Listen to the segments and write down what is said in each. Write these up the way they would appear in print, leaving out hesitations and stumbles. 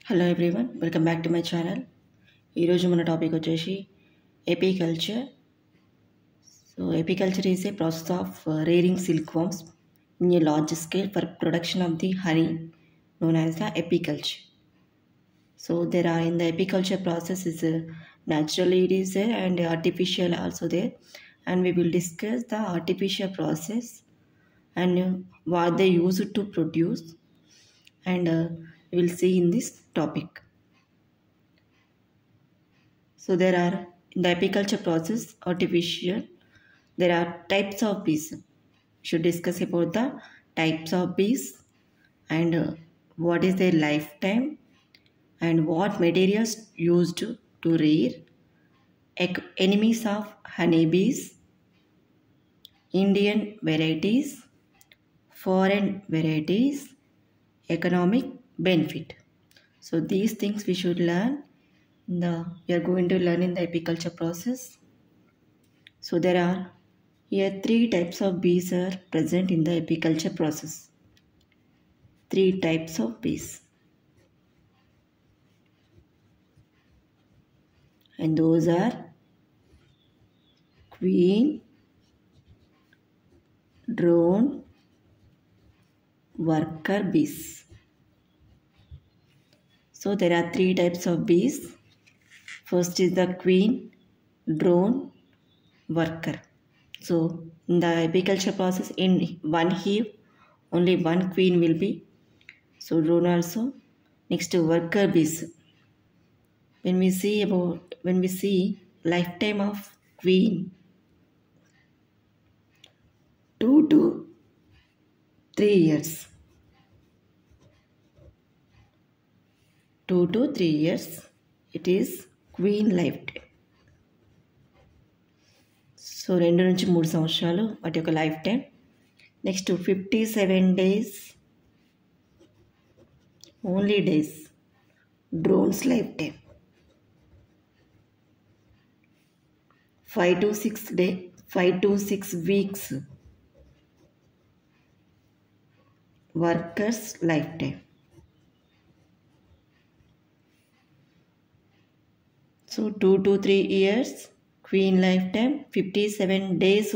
Hello everyone, welcome back to my channel. ఈరోజు మన topic వచ్చేసి apiculture. So apiculture is a process of rearing silkworms in a large scale for production of the honey known as the apiculture. So there are in the apiculture process is naturally it is there and artificial also there, and we will discuss the artificial process and what they use to produce, and we will see in this topic. So there are in the apiculture process artificial, there are types of bees. We should discuss about the types of bees and what is their lifetime and what materials used to rear, enemies of honeybees, Indian varieties, foreign varieties, economic benefit. So these things we should learn. We are going to learn in the apiculture process. So there are here 3 types of bees are present in the apiculture process. 3 types of bees, and those are queen, drone, worker bees. So there are 3 types of bees. First is the queen, drone, worker. So in the apiculture process, in one hive only one queen will be. So drone also. Next to worker bees. When we see lifetime of queen, 2 to 3 years. 2 to 3 years it is queen lifetime. So 2 నుంచి 3 సంవత్సరాలు వాటి యొక్క life time. Next 57 days only days, drones life time. 5 to 6 weeks workers life time. So 2 to 3 years queen lifetime, 57 days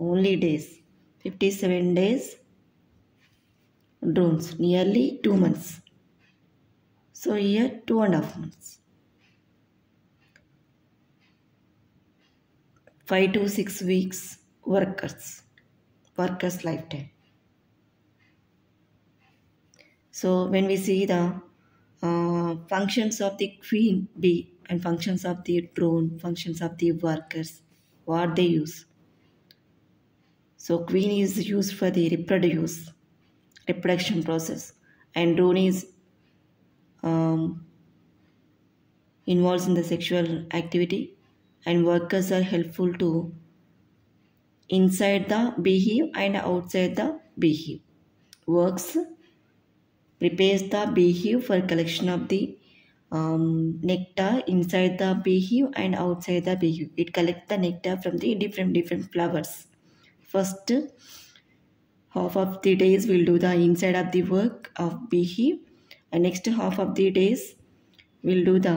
only days, 57 days drones, nearly 2 months. So here 2.5 months. 5 to 6 weeks workers lifetime. So when we see the functions of the queen bee and functions of the drone, functions of the workers, what they use. So queen is used for the reproduction process, and drone is involves in the sexual activity, and workers are helpful to inside the beehive and outside the beehive. Works prepares the beehive for collection of the nectar inside the beehive and outside the beehive. It collects the nectar from the different flowers. First half of the days will do the inside of the work of beehive, and next half of the days will do the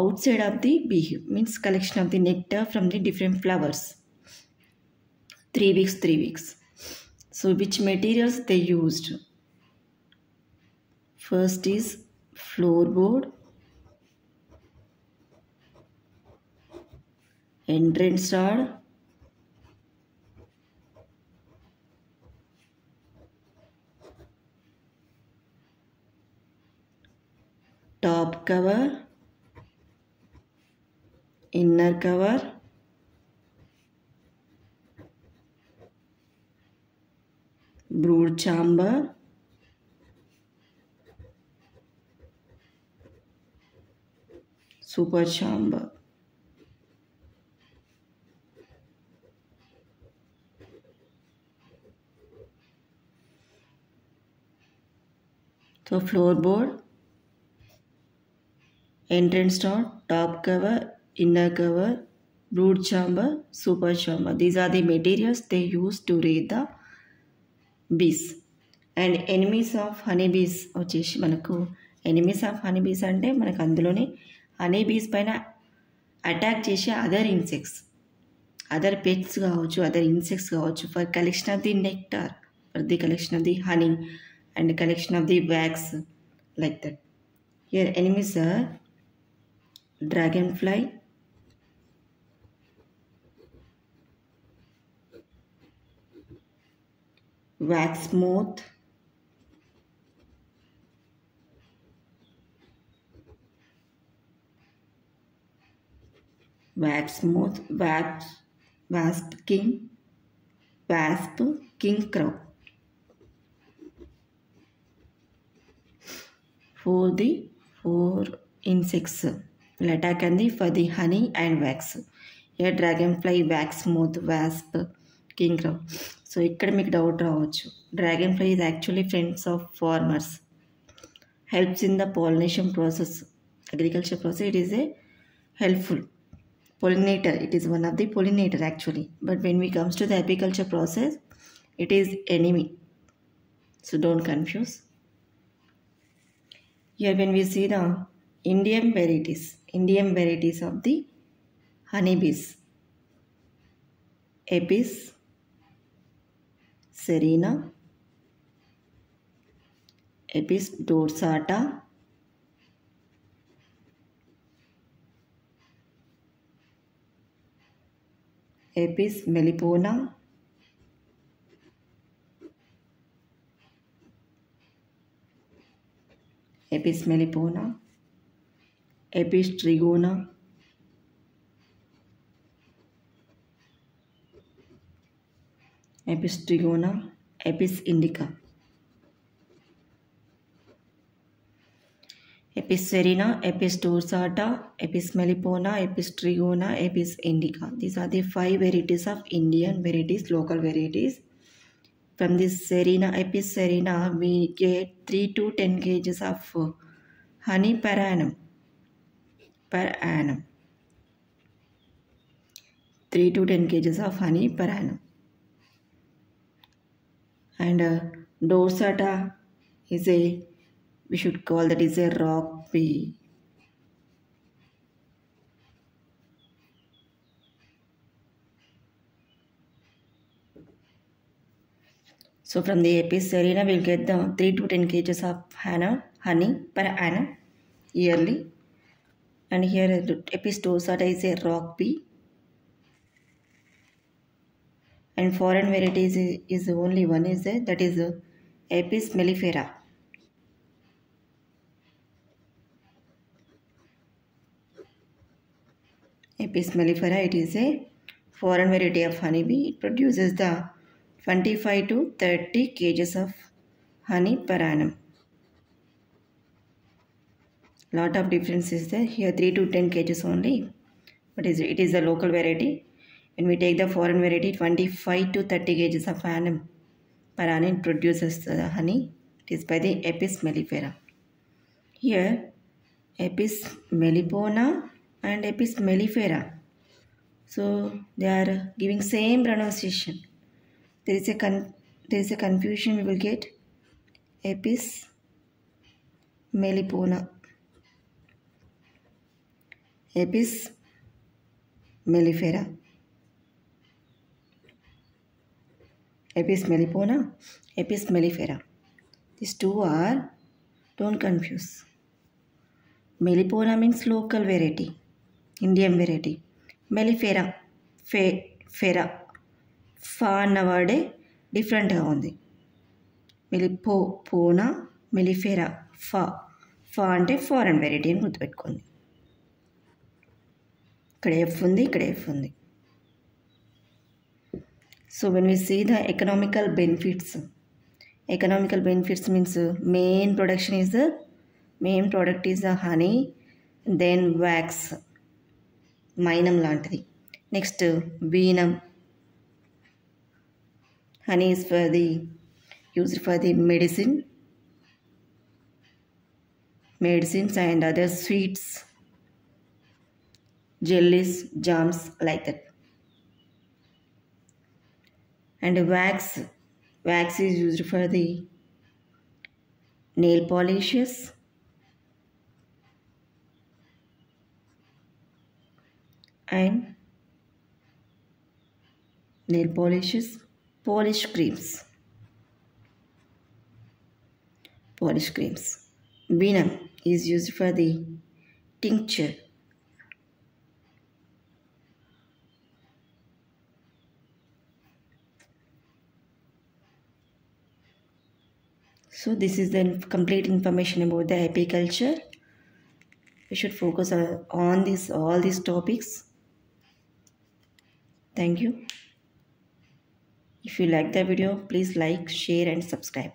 outside of the beehive, means collection of the nectar from the different flowers. 3 weeks. So which materials they used? First is floorboard, entrance rod, top cover, inner cover, brood chamber, super chamber. So floorboard, entrance rod, top cover, inner cover, brood chamber, super chamber. These are the materials they use to rear the bees. And enemies of honey bees వచ్చేసి మనకు enemies of honey bees అంటే మనకు అందులోనే honey bees పైన attack చేసే other insects, other pets కావచ్చు, other insects కావచ్చు, for collection of the nectar, for the collection of the honey and collection of the wax, like that. Here enemies are dragonfly, wax moth, wasp king crow. For the 4 insects will attack and for the honey and wax. Here dragonfly, wax moth, wasp, king crow. So ఇక్కడ మీకు doubt రావచ్చు, dragonfly is actually friends of farmers, helps in the pollination process, agriculture process. It is a helpful pollinator, it is one of the pollinator actually, but when we comes to the apiculture process, it is enemy, so don't confuse. Here when we see the Indian varieties of the honeybees, Apis cerana, Apis dorsata, Apis melipona, Apis trigona, Apis indica, Apis cerana, Apis dorsata, Apis melipona, Apis trigona, Apis indica. These are the 5 varieties of Indian varieties, local varieties. From this cerana, Apis cerana, we get 3 to 10 kgs of honey per annum. 3 to 10 kgs of honey per annum. And dorsata is we should call that is a rock bee. So from the Apis cerana we will get the 3 to 10 kgs of honey per annum yearly. And here Apis dorsata is a rock bee. And foreign varieties is only one is there, that is Apis mellifera. Apis mellifera, it is a foreign variety of honeybee. It produces the 25 to 30 kgs of honey per annum. Lot of difference is there. Here 3 to 10 kgs only, but it is a local variety. When we take the foreign variety, 25 to 30 kgs of annum per annum produces the honey. It is by the Apis mellifera. Here Apis melipona and Apis mellifera, so they are giving same pronunciation. There is a confusion we will get. Apis melipona, Apis mellifera, Apis melipona, Apis mellifera. These two are, don't confuse. Melipona means local variety, Indian variety. Mellifera, FERA, ఫా అన్న వర్డే డిఫరెంట్గా ఉంది. పోనా, mellifera, ఫా అంటే foreign variety అని గుర్తుపెట్టుకోండి. ఇక్కడ ఎఫ్ ఉంది, ఇక్కడ ఎఫ్ ఉంది. So when we see the economical benefits means main product is the honey, then wax, మైనం లాంటిది. Next వీనం, honey is used for the medicines and other sweets, jellies, jams, like that. And wax is used for the nail polishes, and nail polishes, polish creams. Polish creams. Venom is used for the tincture. So this is the complete information about the apiculture. We should focus on all these topics. Thank you. If you like the video, please like, share and subscribe.